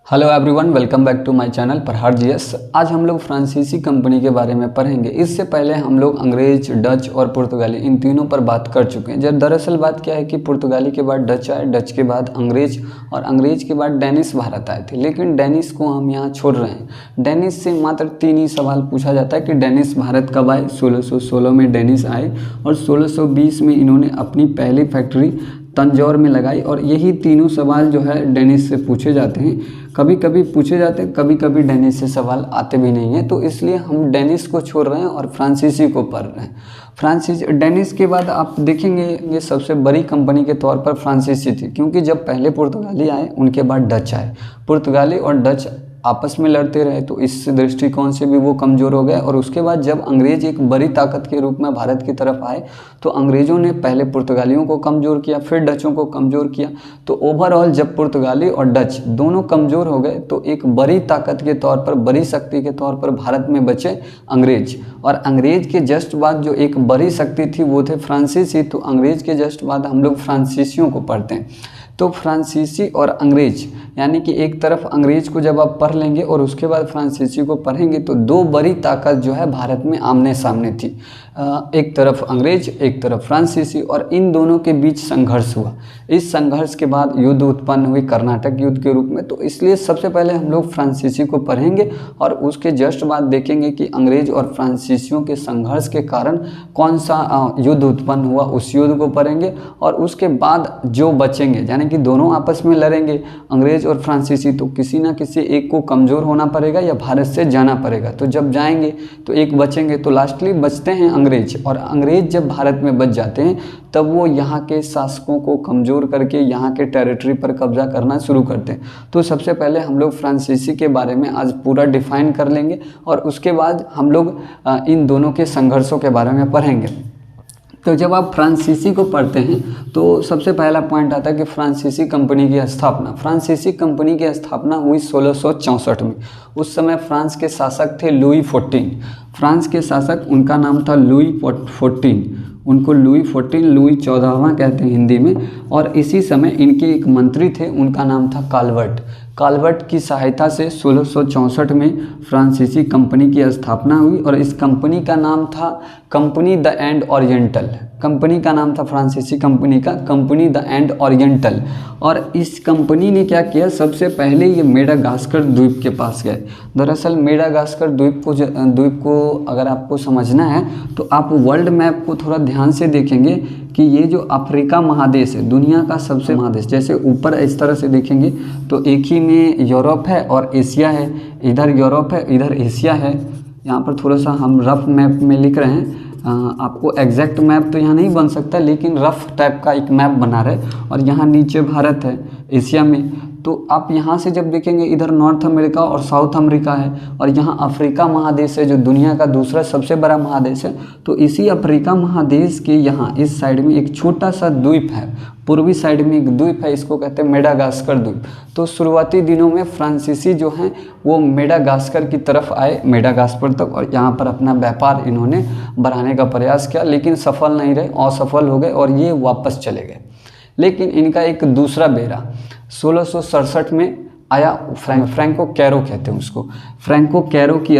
Hello everyone, welcome back to my channel Prahar GS. आज हम लोग फ्रांसीसी कंपनी के बारे में पढ़ेंगे। इससे पहले हम लोग अंग्रेज, डच और पुर्तगाली इन तीनों पर बात कर चुके हैं। जब दरअसल बात क्या है कि पुर्तगाली के बाद डच आए, डच के बाद अंग्रेज और अंग्रेज के बाद डेनिश भारत आए थे। लेकिन डेनिश को हम यहाँ छोड़ रहे हैं। डेनिश से मात्र 3 ही सवाल पूछा जाता है कि डेनिश भारत कब आए। 1616 में डेनिश आए और 1620 में इन्होंने अपनी पहली फैक्ट्री तंजौर में लगाई। और यही तीनों सवाल जो है डेनिश से पूछे जाते हैं। कभी कभी पूछे जाते हैं, कभी कभी डेनिश से सवाल आते भी नहीं हैं। तो इसलिए हम डेनिश को छोड़ रहे हैं और फ्रांसीसी को पढ़ रहे हैं। डेनिश के बाद आप देखेंगे ये सबसे बड़ी कंपनी के तौर पर फ्रांसीसी थी, क्योंकि जब पहले पुर्तगाली आए उनके बाद डच आए। पुर्तगाली और डच आपस में लड़ते रहे, तो इस दृष्टिकोण से भी वो कमज़ोर हो गए। और उसके बाद जब अंग्रेज एक बड़ी ताकत के रूप में भारत की तरफ आए, तो अंग्रेज़ों ने पहले पुर्तगालियों को कमज़ोर किया, फिर डचों को कमज़ोर किया। तो ओवरऑल जब पुर्तगाली और डच दोनों कमज़ोर हो गए, तो एक बड़ी ताकत के तौर पर, बड़ी शक्ति के तौर पर भारत में बचे अंग्रेज। और अंग्रेज के जस्ट बाद जो एक बड़ी शक्ति थी वो थे फ्रांसीसी। तो अंग्रेज के जस्ट बाद हम लोग फ्रांसीसियों को पढ़ते हैं। तो फ्रांसीसी और अंग्रेज, यानी कि एक तरफ अंग्रेज को जब आप पढ़ लेंगे और उसके बाद फ्रांसीसी को पढ़ेंगे, तो दो बड़ी ताकत जो है भारत में आमने सामने थी। एक तरफ अंग्रेज, एक तरफ फ्रांसीसी, और इन दोनों के बीच संघर्ष हुआ। इस संघर्ष के बाद युद्ध उत्पन्न हुई कर्नाटक युद्ध के रूप में। तो इसलिए सबसे पहले हम लोग फ्रांसीसी को पढ़ेंगे और उसके जस्ट बाद देखेंगे कि अंग्रेज और फ्रांसीसियों के संघर्ष के कारण कौन सा युद्ध उत्पन्न हुआ, उस युद्ध को पढ़ेंगे। और उसके बाद जो बचेंगे, यानी कि दोनों आपस में लड़ेंगे अंग्रेज और फ्रांसीसी, तो किसी ना किसी एक को कमज़ोर होना पड़ेगा या भारत से जाना पड़ेगा। तो जब जाएंगे तो एक बचेंगे, तो लास्टली बचते हैं अंग्रेज। और अंग्रेज जब भारत में बच जाते हैं, तब वो यहाँ के शासकों को कमज़ोर करके यहाँ के टेरिटरी पर कब्जा करना शुरू करते हैं। तो सबसे पहले हम लोग फ्रांसीसी के बारे में आज पूरा डिफाइन कर लेंगे और उसके बाद हम लोग इन दोनों के संघर्षों के बारे में पढ़ेंगे। तो जब आप फ्रांसीसी को पढ़ते हैं तो सबसे पहला पॉइंट आता है कि फ्रांसीसी कंपनी की स्थापना। फ्रांसीसी कंपनी की स्थापना हुई 1664 में। उस समय फ्रांस के शासक थे लुई 14। फ्रांस के शासक, उनका नाम था लुई 14। उनको लुई 14, लुई 14वां कहते हैं हिंदी में। और इसी समय इनके एक मंत्री थे, उनका नाम था काल्वर्ट। काल्वर्ट की सहायता से 1664 में फ्रांसीसी कंपनी की स्थापना हुई और इस कंपनी का नाम था company the end oriental. Company का नाम था फ्रांसीसी कंपनी का कंपनी द एंड ओरिएंटल। और इस कंपनी ने क्या किया, सबसे पहले ये मेडागास्कर द्वीप के पास गए। दरअसल मेडागास्कर द्वीप को अगर आपको समझना है तो आप वर्ल्ड मैप को थोड़ा ध्यान से देखेंगे कि ये जो अफ्रीका महादेश है, दुनिया का सबसे महादेश, जैसे ऊपर इस तरह से देखेंगे तो एक ही में यूरोप है और एशिया है। इधर यूरोप है, इधर एशिया है। यहाँ पर थोड़ा सा हम रफ मैप में लिख रहे हैं। आपको एग्जैक्ट मैप तो यहाँ नहीं बन सकता, लेकिन रफ टाइप का एक मैप बना रहे। और यहाँ नीचे भारत है एशिया में। तो आप यहाँ से जब देखेंगे, इधर नॉर्थ अमेरिका और साउथ अमेरिका है और यहाँ अफ्रीका महादेश है जो दुनिया का दूसरा सबसे बड़ा महादेश है। तो इसी अफ्रीका महादेश के यहाँ इस साइड में एक छोटा सा द्वीप है, पूर्वी साइड में एक द्वीप है, इसको कहते हैं मेडागास्कर द्वीप। तो शुरुआती दिनों में फ्रांसीसी जो हैं वो मेडागास्कर की तरफ आए, मेडागास्कर तक, और यहाँ पर अपना व्यापार इन्होंने बढ़ाने का प्रयास किया, लेकिन सफल नहीं रहे, असफल हो गए और ये वापस चले गए। लेकिन इनका एक दूसरा बेरा 1667 में आया। फ्रैंको कैरो कहते हैं उसको। फ्रैंको कैरो की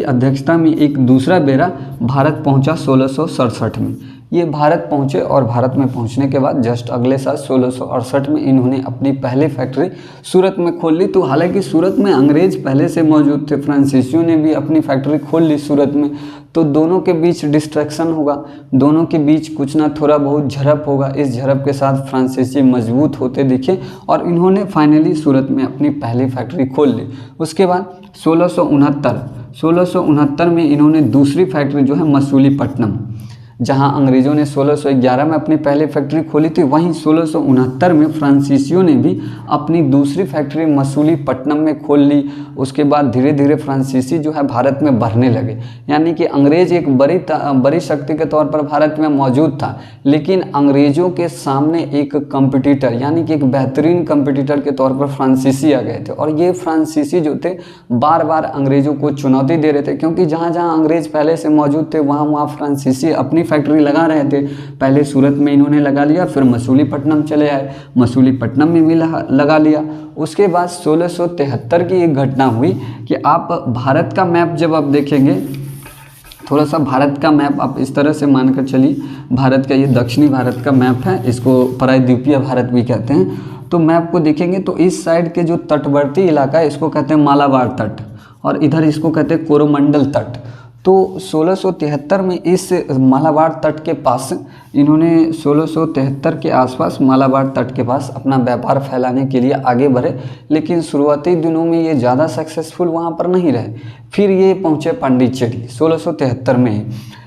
अध्यक्षता में एक दूसरा बेरा भारत पहुंचा 1667 में। ये भारत पहुंचे और भारत में पहुंचने के बाद जस्ट अगले साल 1668 में इन्होंने अपनी पहली फैक्ट्री सूरत में खोल ली। तो हालांकि सूरत में अंग्रेज पहले से मौजूद थे, फ्रांसीसियों ने भी अपनी फैक्ट्री खोल ली सूरत में। तो दोनों के बीच डिस्ट्रैक्शन होगा, दोनों के बीच कुछ ना थोड़ा बहुत झड़प होगा। इस झड़प के साथ फ्रांसीसी मजबूत होते दिखे और इन्होंने फाइनली सूरत में अपनी पहली फैक्ट्री खोल ली। उसके बाद 1669 में इन्होंने दूसरी फैक्ट्री जो है मसूलीपट्टनम, जहां अंग्रेज़ों ने 1611 में अपनी पहली फैक्ट्री खोली थी, वहीं 1669 में फ्रांसीसियों ने भी अपनी दूसरी फैक्ट्री मसूलीपट्टनम में खोल ली। उसके बाद धीरे धीरे फ्रांसीसी जो है भारत में बढ़ने लगे। यानी कि अंग्रेज एक बड़ी शक्ति के तौर पर भारत में मौजूद था, लेकिन अंग्रेज़ों के सामने एक कंपटीटर, यानी कि एक बेहतरीन कंपटीटर के तौर पर फ्रांसीसी आ गए थे। और ये फ्रांसीसी जो थे बार बार अंग्रेज़ों को चुनौती दे रहे थे, क्योंकि जहाँ जहाँ अंग्रेज़ पहले से मौजूद थे वहाँ वहाँ फ्रांसीसी अपनी फैक्ट्री लगा रहे थे। पहले सूरत में इन्होंने लगा लिया, फिर मसूलीपट्टनम चले आए, मसूलीपट्टनम में भी लगा लिया। उसके बाद 1673 की एक घटना हुई कि आप भारत का मैप जब आप देखेंगे, थोड़ा सा भारत का मैप आप इस तरह से मानकर चलिए, भारत का ये दक्षिणी भारत का मैप है, इसको प्रायद्वीपीय भारत भी कहते हैं। तो मैप को देखेंगे तो इस साइड के जो तटवर्ती इलाका है इसको कहते हैं मालाबार तट, और इधर इसको कहते हैं कोरोमंडल तट। तो 1673 में इस मालाबार तट के पास इन्होंने 1673 के आसपास मालाबार तट के पास अपना व्यापार फैलाने के लिए आगे बढ़े, लेकिन शुरुआती दिनों में ये ज़्यादा सक्सेसफुल वहाँ पर नहीं रहे। फिर ये पहुँचे पांडिचेरी 1673 में ही।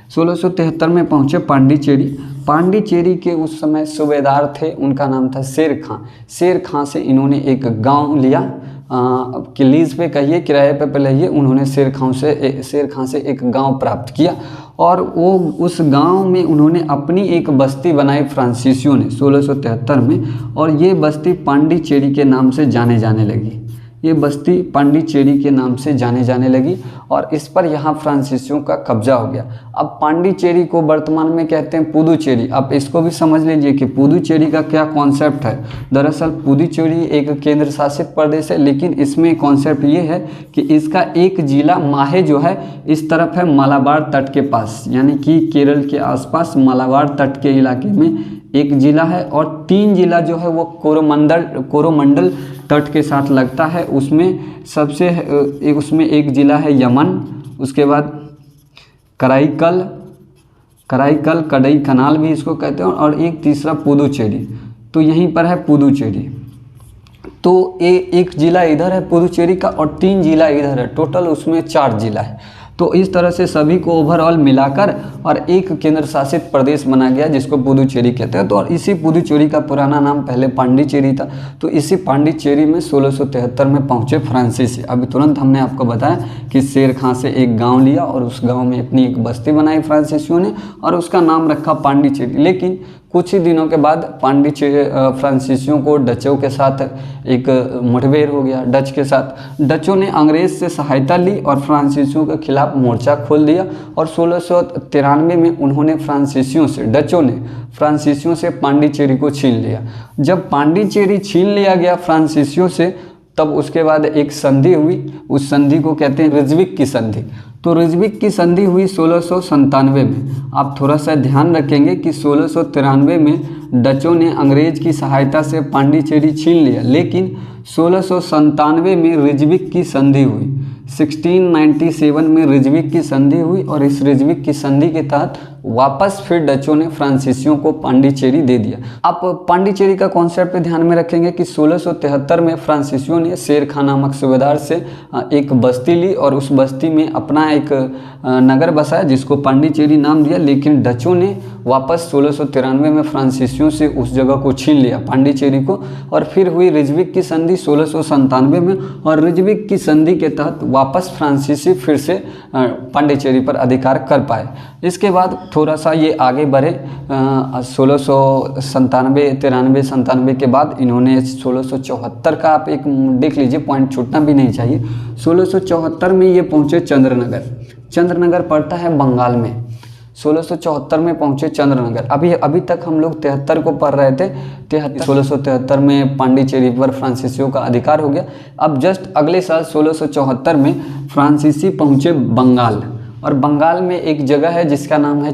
1673 में पहुँचे पांडिचेरी। पांडिचेरी के उस समय सूबेदार थे, उनका नाम था शेर खां। शेर खां से इन्होंने एक गांव लिया, कि लीज पे कहिए, किराए पे लिए। उन्होंने शेर खां से एक गांव प्राप्त किया, और वो उस गांव में उन्होंने अपनी एक बस्ती बनाई फ्रांसीसियों ने 1673 में, और ये बस्ती पांडिचेरी के नाम से जाने जाने लगी। ये बस्ती पांडिचेरी के नाम से जाने लगी, और इस पर यहाँ फ्रांसीसियों का कब्जा हो गया। अब पांडिचेरी को वर्तमान में कहते हैं पुदुचेरी। आप इसको भी समझ लीजिए कि पुदुचेरी का क्या कॉन्सेप्ट है। दरअसल पुदुचेरी एक केंद्र शासित प्रदेश है, लेकिन इसमें कॉन्सेप्ट ये है कि इसका एक जिला माहे जो है इस तरफ है मालाबार तट के पास, यानी कि केरल के आसपास मालाबार तट के इलाके में एक जिला है, और 3 जिला जो है वो कोरोमंडल तट के साथ लगता है। उसमें उसमें एक जिला है यमन, उसके बाद कराईकल, कड़ई कनाल भी इसको कहते हैं, और एक तीसरा पुदुचेरी। तो यहीं पर है पुदुचेरी। तो एक जिला इधर है पुदुचेरी का, और 3 जिला इधर है, टोटल उसमें 4 जिला है। तो इस तरह से सभी को ओवरऑल मिलाकर और एक केंद्र शासित प्रदेश बना गया, जिसको पुदुचेरी कहते हैं। तो और इसी पुदुचेरी का पुराना नाम पहले पांडिचेरी था। तो इसी पांडिचेरी में 1673 में पहुंचे फ्रांसीसी। अभी तुरंत हमने आपको बताया कि शेर खां से एक गांव लिया, और उस गांव में अपनी एक बस्ती बनाई फ्रांसीसियों ने, और उसका नाम रखा पांडिचेरी। लेकिन कुछ ही दिनों के बाद फ्रांसीसियों को डचों के साथ एक मुठभेड़ हो गया, डच के साथ। डचों ने अंग्रेज से सहायता ली और फ्रांसीसियों के खिलाफ मोर्चा खोल दिया, और 1693 में उन्होंने डचों ने फ्रांसीसियों से पांडिचेरी को छीन लिया। जब पांडिचेरी छीन लिया गया फ्रांसीसियों से, तब उसके बाद एक संधि हुई। उस संधि को कहते हैं रिजविक की संधि। तो रिजविक की संधि हुई 1697 में। आप थोड़ा सा ध्यान रखेंगे कि 1693 में डचों ने अंग्रेज की सहायता से पांडिचेरी छीन लिया, लेकिन 1697 में रिजविक की संधि हुई। 1697 में रिजविक की संधि हुई, और इस रिजविक की संधि के तहत वापस फिर डचों ने फ्रांसीसियों को पांडिचेरी दे दिया। आप पांडिचेरी का कॉन्सेप्ट पे ध्यान में रखेंगे कि 1673 में फ्रांसीसियों ने शेर खां नामक सूबेदार से एक बस्ती ली, और उस बस्ती में अपना एक नगर बसाया, जिसको पांडिचेरी नाम दिया। लेकिन डचों ने वापस 1693 में फ्रांसीसियों से उस जगह को छीन लिया, पांडिचेरी को। और फिर हुई रिजविक की संधि 1697 में, और रिजविक की संधि के तहत वापस फ्रांसीसी फिर से पांडिचेरी पर अधिकार कर पाए। इसके बाद थोड़ा सा ये आगे बढ़े, 1697 के बाद इन्होंने 1674 का आप एक देख लीजिए, पॉइंट छूटना भी नहीं चाहिए। 1674 में ये पहुँचे चंद्रनगर पड़ता है बंगाल में। 1674 में पहुँचे चंद्रनगर। अभी तक हम लोग 73 को पढ़ रहे थे। 1673 में पांडिचेरी पर फ्रांसीसियों का अधिकार हो गया। अब जस्ट अगले साल 1674 में फ्रांसीसी पहुँचे बंगाल, और बंगाल में एक जगह है जिसका नाम है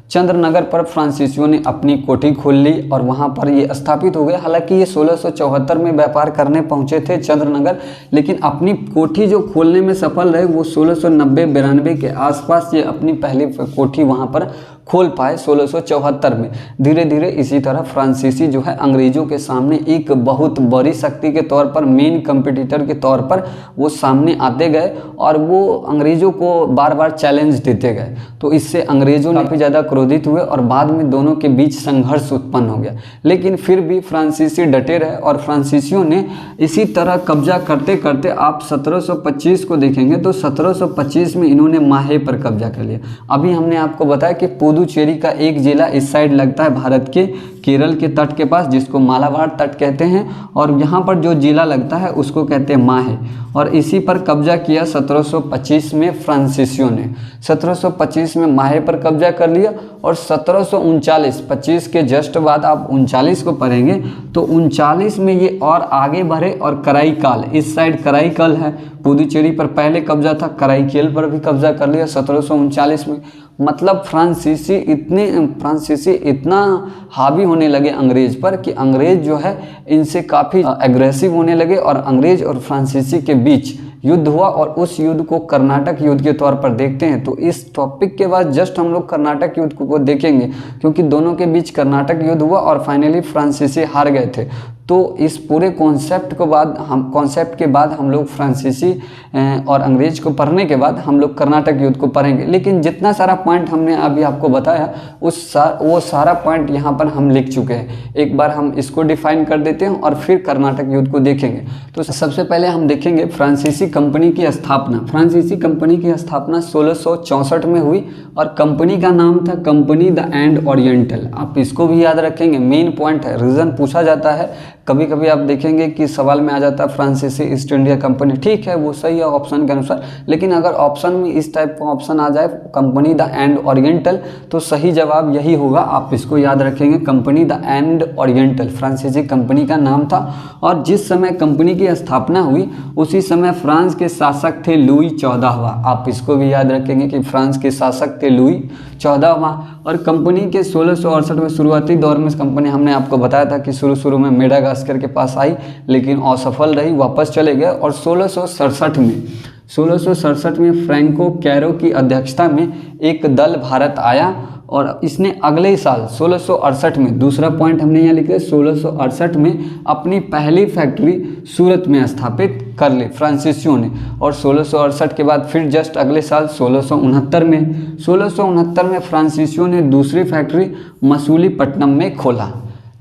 चंद्रनगर पर फ्रांसीसियों ने अपनी कोठी खोल ली, और वहाँ पर ये स्थापित हो गए। हालांकि ये 1674 में व्यापार करने पहुँचे थे चंद्रनगर, लेकिन अपनी कोठी जो खोलने में सफल रहे वो 1690-92 के आसपास ये अपनी पहली कोठी वहाँ पर खोल पाए 1674 में। धीरे धीरे इसी तरह फ्रांसीसी जो है अंग्रेज़ों के सामने एक बहुत बड़ी शक्ति के तौर पर, मेन कंपटीटर के तौर पर वो सामने आते गए, और वो अंग्रेज़ों को बार बार चैलेंज देते गए। तो इससे अंग्रेज़ों काफ़ी ज़्यादा क्रोधित हुए, और बाद में दोनों के बीच संघर्ष उत्पन्न हो गया। लेकिन फिर भी फ्रांसीसी डटे रहे, और फ्रांसीसियों ने इसी तरह कब्जा करते करते आप 1725 को देखेंगे तो 1725 में इन्होंने माहे पर कब्जा कर लिया। अभी हमने आपको बताया कि पुदुचेरी का एक जिला इस साइड लगता है भारत के केरल के तट के पास, जिसको मालाबार तट कहते हैं, और यहाँ पर जो जिला लगता है उसको कहते हैं माहे। और इसी पर कब्जा किया 1725 में फ्रांसीसियों ने। 1725 में माहे पर कब्जा कर लिया और 1739, 25 के जस्ट बाद आप 39 को पढ़ेंगे तो 39 में ये और आगे बढ़े और कराईकाल, इस साइड कराईकल है, पुदुचेरी पर पहले कब्जा था, कराईकेल पर भी कब्जा कर लिया 1739 में। मतलब फ्रांसीसी इतना हावी होने लगे अंग्रेज पर कि अंग्रेज जो है इनसे काफ़ी एग्रेसिव होने लगे और अंग्रेज और फ्रांसीसी के बीच युद्ध हुआ। और उस युद्ध को कर्नाटक युद्ध के तौर पर देखते हैं। तो इस टॉपिक के बाद जस्ट हम लोग कर्नाटक युद्ध को देखेंगे, क्योंकि दोनों के बीच कर्नाटक युद्ध हुआ और फाइनली फ्रांसीसी हार गए थे। तो इस पूरे कॉन्सेप्ट के बाद हम लोग फ्रांसीसी और अंग्रेज को पढ़ने के बाद हम लोग कर्नाटक युद्ध को पढ़ेंगे। लेकिन जितना सारा पॉइंट हमने अभी आपको बताया वो सारा पॉइंट यहाँ पर हम लिख चुके हैं। एक बार हम इसको डिफाइन कर देते हैं और फिर कर्नाटक युद्ध को देखेंगे। तो सबसे पहले हम देखेंगे फ्रांसीसी कंपनी की स्थापना। फ्रांसीसी कंपनी की स्थापना 1664 में हुई और कंपनी का नाम था कंपनी द एंड ओरिएंटल। आप इसको भी याद रखेंगे, मेन पॉइंट है, रीजन पूछा जाता है। कभी कभी आप देखेंगे कि सवाल में आ जाता है फ्रांसीसी ईस्ट इंडिया कंपनी, ठीक है वो सही है ऑप्शन के अनुसार, लेकिन अगर ऑप्शन में इस टाइप का ऑप्शन आ जाए कंपनी द एंड ओरिएंटल तो सही जवाब यही होगा। आप इसको याद रखेंगे, कंपनी द एंड ओरिएंटल फ्रांसीसी कंपनी का नाम था। और जिस समय कंपनी की स्थापना हुई उसी समय फ्रांस के शासक थे लुई 14वां। आप इसको भी याद रखेंगे कि फ्रांस के शासक थे लुई 14वां। और कंपनी के 1668 में शुरुआती दौर में कंपनी, हमने आपको बताया था कि शुरू में मेडागास्कर के पास आई लेकिन असफल रही, वापस चले गए। और 1667 में फ्रैंको कैरो की अध्यक्षता में एक दल भारत आया और इसने अगले ही साल 1668 में, दूसरा पॉइंट हमने यहाँ लिखा है, 1668 में अपनी पहली फैक्ट्री सूरत में स्थापित कर ली फ्रांसीसियों ने। और 1668 के बाद फिर जस्ट अगले साल 1669 में फ्रांसीसियों ने दूसरी फैक्ट्री मसूलीपट्टनम में खोला।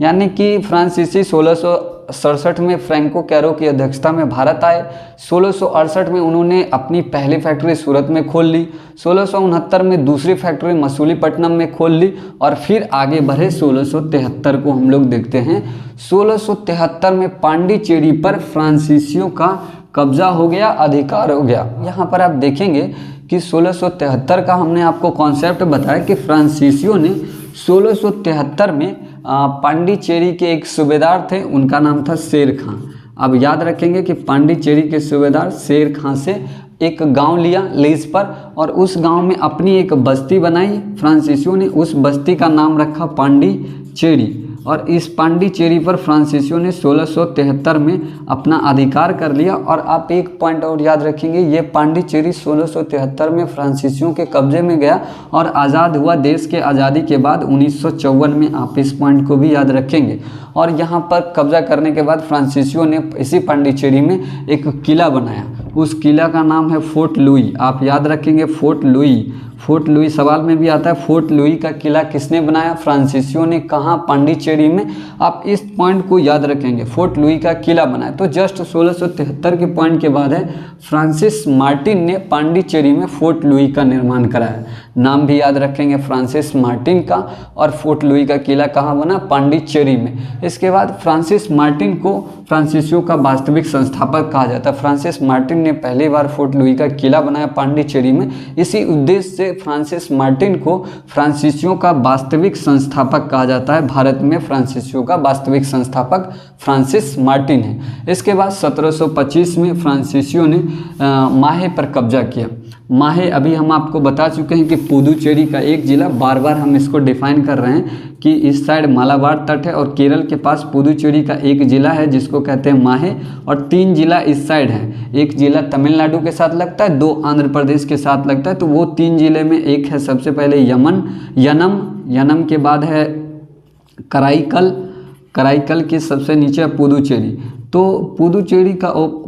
यानी कि फ्रांसीसी 1667 में फ्रैंको कैरो की अध्यक्षता में भारत आए। 1668 में उन्होंने अपनी पहली फैक्ट्री सूरत में खोल ली, 1669 में दूसरी फैक्ट्री मसूलीपट्टनम में खोल ली और फिर आगे बढ़े 1673 को हम लोग देखते हैं। 1673 में पांडिचेरी पर फ्रांसीसियों का कब्जा हो गया, अधिकार हो गया। यहाँ पर आप देखेंगे कि 1673 का हमने आपको कॉन्सेप्ट बताया कि फ्रांसीसियों ने 1673 में पांडिचेरी के एक सूबेदार थे, उनका नाम था शेर खां। अब याद रखेंगे कि पांडिचेरी के सूबेदार शेर खां से एक गांव लिया लीज पर और उस गांव में अपनी एक बस्ती बनाई फ्रांसीसियों ने। उस बस्ती का नाम रखा पांडिचेरी और इस पांडिचेरी पर फ्रांसीसियों ने 1673 में अपना अधिकार कर लिया। और आप एक पॉइंट और याद रखेंगे, ये पांडिचेरी 1673 में फ्रांसीसियों के कब्जे में गया और आज़ाद हुआ देश के आज़ादी के बाद 1954 में। आप इस पॉइंट को भी याद रखेंगे। और यहाँ पर कब्जा करने के बाद फ्रांसीसियों ने इसी पांडिचेरी में एक किला बनाया, उस किला का नाम है फोर्ट लुई। आप याद रखेंगे फोर्ट लुई सवाल में भी आता है। फोर्ट लुई का किला किसने बनाया? फ्रांसीसियों ने। कहाँ? पांडिचेरी में। आप इस पॉइंट को याद रखेंगे, फोर्ट लुई का किला बनाया। तो जस्ट 1673 के पॉइंट के बाद है फ्रांसिस मार्टिन ने पांडिचेरी में फोर्ट लुई का निर्माण कराया। नाम भी याद रखेंगे फ्रांसिस मार्टिन का। और फोर्ट लुई का किला कहाँ बना? पांडिचेरी में। इसके बाद फ्रांसिस मार्टिन को फ्रांसीसियों का वास्तविक संस्थापक कहा जाता है। फ्रांसिस मार्टिन ने पहली बार फोर्ट लुई का किला बनाया पांडिचेरी में। इसी उद्देश्य से फ्रांसिस मार्टिन को फ्रांसीसियों का वास्तविक संस्थापक कहा जाता है। भारत में फ्रांसीसियों का वास्तविक संस्थापक फ्रांसिस मार्टिन है। इसके बाद 1725 में फ्रांसीसियों ने माहे पर कब्जा किया। माहे अभी हम आपको बता चुके हैं कि पुदुचेरी का एक जिला, बार बार हम इसको डिफाइन कर रहे हैं कि इस साइड मालाबार तट है और केरल के पास पुदुचेरी का एक जिला है जिसको कहते हैं माहे, और 3 जिला इस साइड हैं। एक जिला तमिलनाडु के साथ लगता है, 2 आंध्र प्रदेश के साथ लगता है। तो वो 3 जिले में एक है सबसे पहले यनम के बाद है कराईकल के सबसे नीचे है पुदुचेरी। तो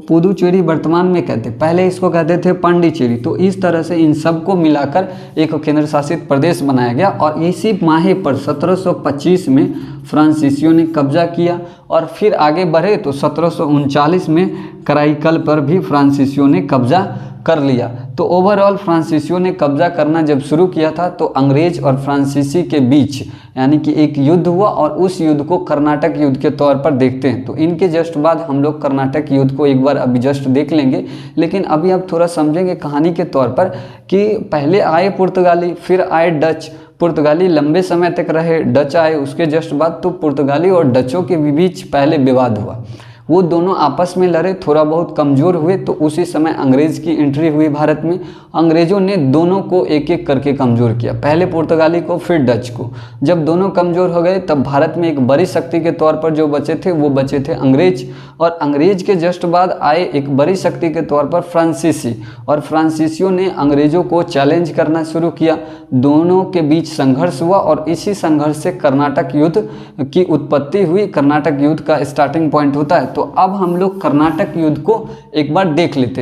पुदुचेरी वर्तमान में कहते, पहले इसको कहते थे पांडिचेरी। तो इस तरह से इन सबको मिलाकर एक केंद्र शासित प्रदेश बनाया गया। और इसी माहे पर 1725 में फ्रांसीसियों ने कब्जा किया और फिर आगे बढ़े तो 1739 में कराईकल पर भी फ्रांसीसियों ने कब्जा कर लिया। तो ओवरऑल फ्रांसीसियों ने कब्जा करना जब शुरू किया था तो अंग्रेज और फ्रांसीसी के बीच यानी कि एक युद्ध हुआ और उस युद्ध को कर्नाटक युद्ध के तौर पर देखते हैं। तो इनके जस्ट बाद हम लोग कर्नाटक युद्ध को एक बार अभी जस्ट देख लेंगे, लेकिन अभी आप थोड़ा समझेंगे कहानी के तौर पर कि पहले आए पुर्तगाली, फिर आए डच। पुर्तगाली लंबे समय तक रहे, डच आए उसके जस्ट बाद। तो पुर्तगाली और डचों के बीच पहले विवाद हुआ, वो दोनों आपस में लड़े, थोड़ा बहुत कमज़ोर हुए। तो उसी समय अंग्रेज़ की एंट्री हुई भारत में। अंग्रेज़ों ने दोनों को एक एक करके कमज़ोर किया, पहले पुर्तगाली को फिर डच को। जब दोनों कमज़ोर हो गए तब भारत में एक बड़ी शक्ति के तौर पर जो बचे थे वो बचे थे अंग्रेज, और अंग्रेज के जस्ट बाद आए एक बड़ी शक्ति के तौर पर फ्रांसीसी, और फ्रांसीसियों ने अंग्रेज़ों को चैलेंज करना शुरू किया। दोनों के बीच संघर्ष हुआ और इसी संघर्ष से कर्नाटक युद्ध की उत्पत्ति हुई। कर्नाटक युद्ध का स्टार्टिंग पॉइंट होता है। तो अब हम लोग कर्नाटक युद्ध को एक बार देख लेते हैं।